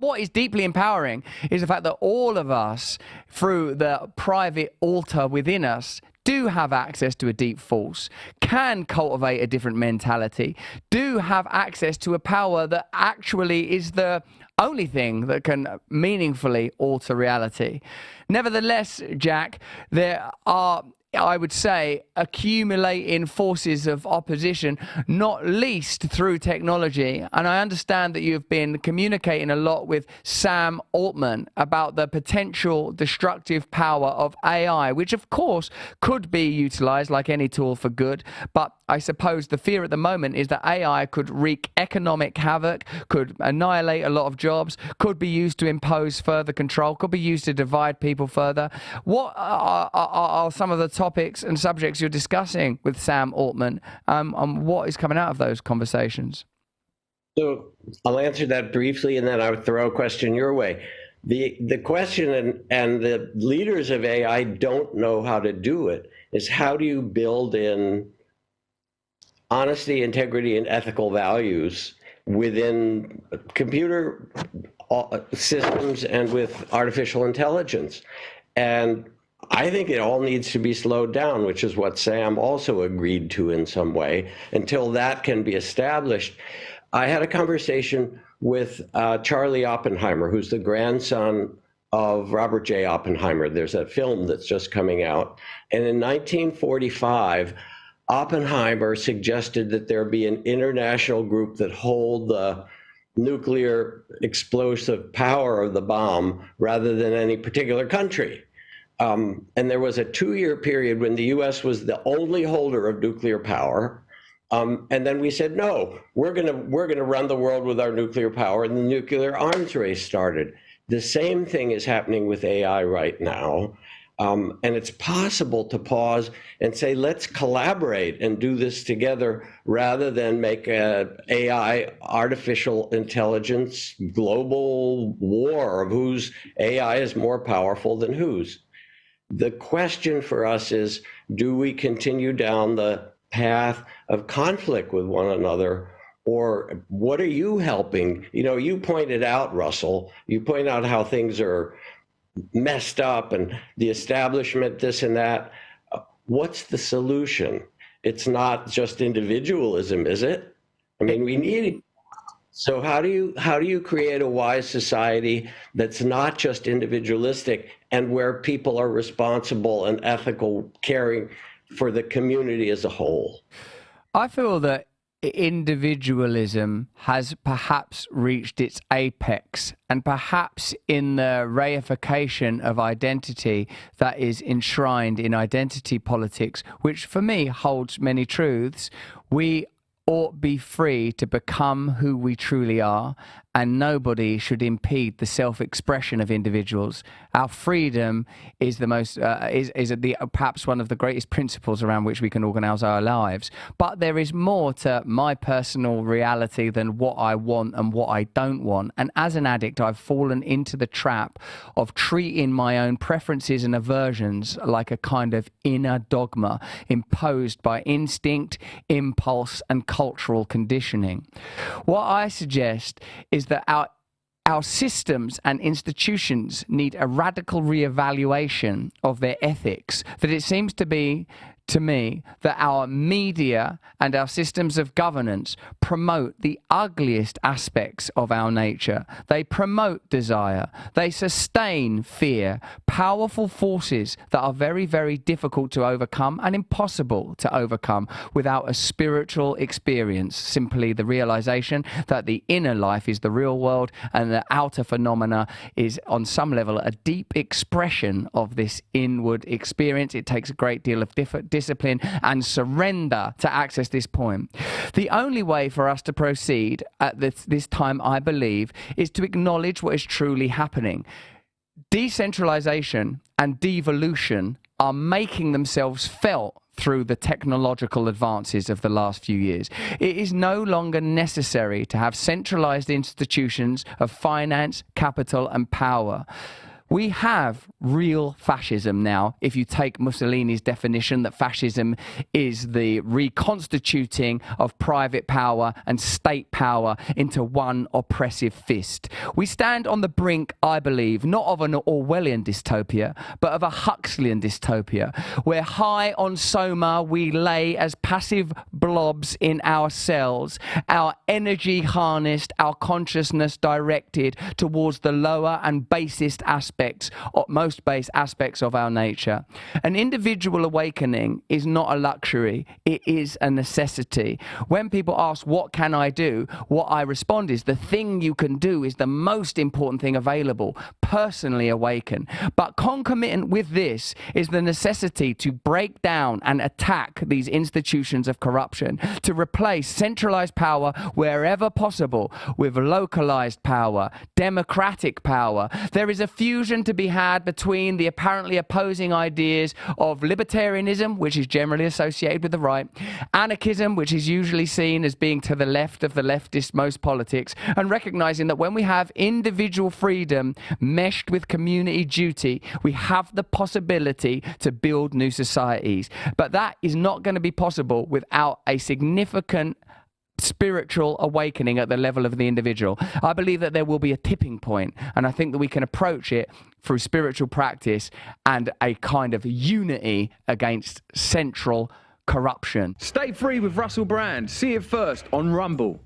What is deeply empowering is the fact that all of us, through the private altar within us, do have access to a deep force, can cultivate a different mentality, do have access to a power that actually is the only thing that can meaningfully alter reality. Nevertheless, Jack, there are, I would say, accumulating forces of opposition, not least through technology. And I understand that you've been communicating a lot with Sam Altman about the potential destructive power of AI, which of course could be utilized like any tool for good. But I suppose the fear at the moment is that AI could wreak economic havoc, could annihilate a lot of jobs, could be used to impose further control, could be used to divide people further. What are some of the topics and subjects you're discussing with Sam Altman, and what is coming out of those conversations? So I'll answer that briefly, and then I would throw a question your way. The question, and the leaders of AI don't know how to do it, is how do you build in honesty, integrity, and ethical values within computer systems and with artificial intelligence? And I think it all needs to be slowed down, which is what Sam also agreed to in some way. Until that can be established, I had a conversation with Charlie Oppenheimer, who's the grandson of Robert J. Oppenheimer. There's a film that's just coming out. And in 1945, Oppenheimer suggested that there be an international group that hold the nuclear explosive power of the bomb rather than any particular country. And there was a 2-year period when the US was the only holder of nuclear power. And then we said, no, we're gonna run the world with our nuclear power, and the nuclear arms race started. The same thing is happening with AI right now. And it's possible to pause and say, let's collaborate and do this together rather than make a AI, artificial intelligence, global war of whose AI is more powerful than whose. The question for us is, do we continue down the path of conflict with one another, or what are you helping? You know, you pointed out, Russell, you point out how things are messed up and the establishment, this and that. What's the solution? It's not just individualism, is it? I mean, we need. So how do you create a wise society that's not just individualistic and where people are responsible and ethical, caring for the community as a whole? I feel that individualism has perhaps reached its apex, and perhaps in the reification of identity that is enshrined in identity politics, which for me holds many truths, we ought be free to become who we truly are, and nobody should impede the self-expression of individuals. Our freedom is the most perhaps one of the greatest principles around which we can organize our lives. But there is more to my personal reality than what I want and what I don't want. And as an addict, I've fallen into the trap of treating my own preferences and aversions like a kind of inner dogma imposed by instinct, impulse, and cultural conditioning. What I suggest is that our systems and institutions need a radical reevaluation of their ethics. That it seems to be, to me, that our media and our systems of governance promote the ugliest aspects of our nature. They promote desire. They sustain fear, powerful forces that are very, very difficult to overcome and impossible to overcome without a spiritual experience, simply the realization that the inner life is the real world and the outer phenomena is on some level a deep expression of this inward experience. It takes a great deal of discipline and surrender to access this point. The only way for us to proceed at this time, I believe, is to acknowledge what is truly happening. Decentralization and devolution are making themselves felt through the technological advances of the last few years. It is no longer necessary to have centralized institutions of finance, capital, and power. We have real fascism now, if you take Mussolini's definition that fascism is the reconstituting of private power and state power into one oppressive fist. We stand on the brink, I believe, not of an Orwellian dystopia, but of a Huxleyan dystopia, where high on soma we lay as passive blobs in our cells, our energy harnessed, our consciousness directed towards the lower and basest aspects, or most base aspects of our nature. An individual awakening is not a luxury, it is a necessity. When people ask, what can I do? What I respond is, the thing you can do is the most important thing available: personally awaken. But concomitant with this is the necessity to break down and attack these institutions of corruption, to replace centralized power wherever possible with localized power, democratic power. There is a fusion to be had between the apparently opposing ideas of libertarianism, which is generally associated with the right, anarchism, which is usually seen as being to the left of the leftist most politics, and recognizing that when we have individual freedom meshed with community duty, we have the possibility to build new societies. But that is not going to be possible without a significant spiritual awakening at the level of the individual. I believe that there will be a tipping point, and I think that we can approach it through spiritual practice and a kind of unity against central corruption. Stay free with Russell Brand. See it first on Rumble.